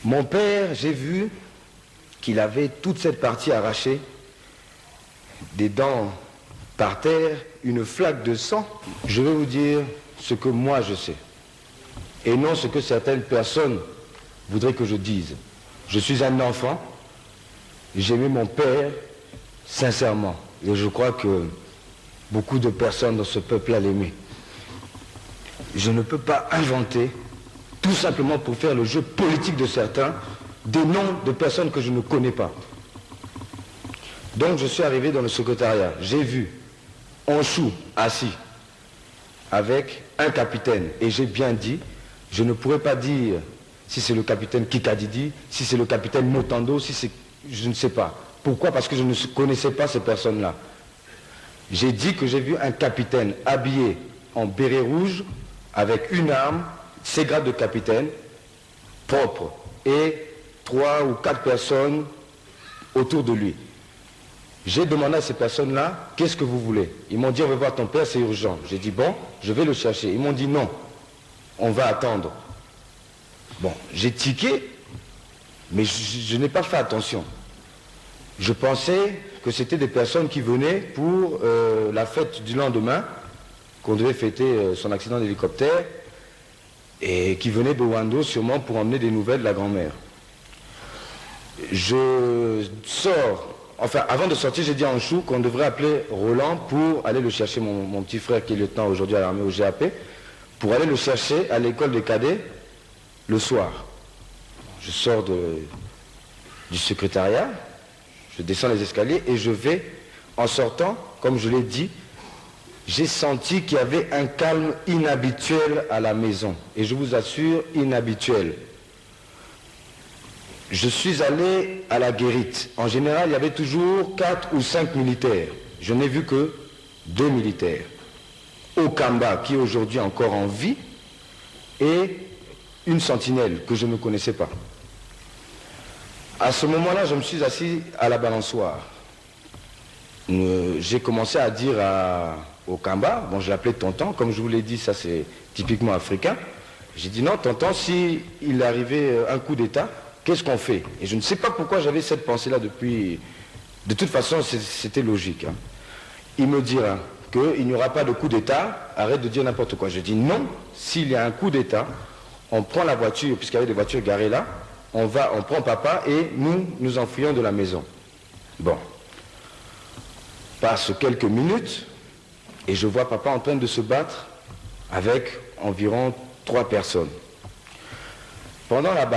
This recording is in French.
Mon père, j'ai vu qu'il avait toute cette partie arrachée, des dents par terre, une flaque de sang. Je vais vous dire ce que moi je sais, et non ce que certaines personnes voudraient que je dise. Je suis un enfant, j'aimais mon père sincèrement, et je crois que beaucoup de personnes dans ce peuple-là l'aimaient. Je ne peux pas inventer, tout simplement pour faire le jeu politique de certains, des noms de personnes que je ne connais pas. Donc je suis arrivé dans le secrétariat, j'ai vu Onchou assis avec un capitaine, et j'ai bien dit, je ne pourrais pas dire si c'est le capitaine Kikadidi, si c'est le capitaine Motando, si c'est... je ne sais pas. Pourquoi? Parce que je ne connaissais pas ces personnes-là. J'ai dit que j'ai vu un capitaine habillé en béret rouge, avec une arme, ses grades de capitaine, propre, et 3 ou 4 personnes autour de lui. J'ai demandé à ces personnes-là, qu'est-ce que vous voulez? Ils m'ont dit, on va voir ton père, c'est urgent. J'ai dit, bon, je vais le chercher. Ils m'ont dit, non, on va attendre. Bon, j'ai tiqué, mais je n'ai pas fait attention. Je pensais que c'était des personnes qui venaient pour la fête du lendemain, qu'on devait fêter son accident d'hélicoptère, et qui venaient de Wando sûrement pour emmener des nouvelles de la grand-mère. Je sors, enfin avant de sortir, j'ai dit à Onchou qu'on devrait appeler Roland pour aller le chercher, mon petit frère qui est lieutenant aujourd'hui à l'armée au GAP, pour aller le chercher à l'école des cadets le soir. Je sors du secrétariat, je descends les escaliers et je vais, en sortant, comme je l'ai dit, j'ai senti qu'il y avait un calme inhabituel à la maison. Et je vous assure, inhabituel. Je suis allé à la guérite. En général, il y avait toujours 4 ou 5 militaires. Je n'ai vu que 2 militaires. Okamba, qui est aujourd'hui encore en vie, et une sentinelle que je ne connaissais pas. À ce moment-là, je me suis assis à la balançoire. J'ai commencé à dire au Kamba, bon je l'appelais tonton, comme je vous l'ai dit, ça c'est typiquement africain. J'ai dit non tonton, si il arrivait un coup d'état, qu'est-ce qu'on fait? Et je ne sais pas pourquoi j'avais cette pensée-là depuis... De toute façon, c'était logique. Hein. Il me dira qu'il n'y aura pas de coup d'état, arrête de dire n'importe quoi. Je dis non, s'il y a un coup d'état, on prend la voiture, puisqu'il y avait des voitures garées là, on prend papa et nous enfuyons de la maison. Bon. Passe quelques minutes et je vois papa en train de se battre avec environ 3 personnes. Pendant la bagarre,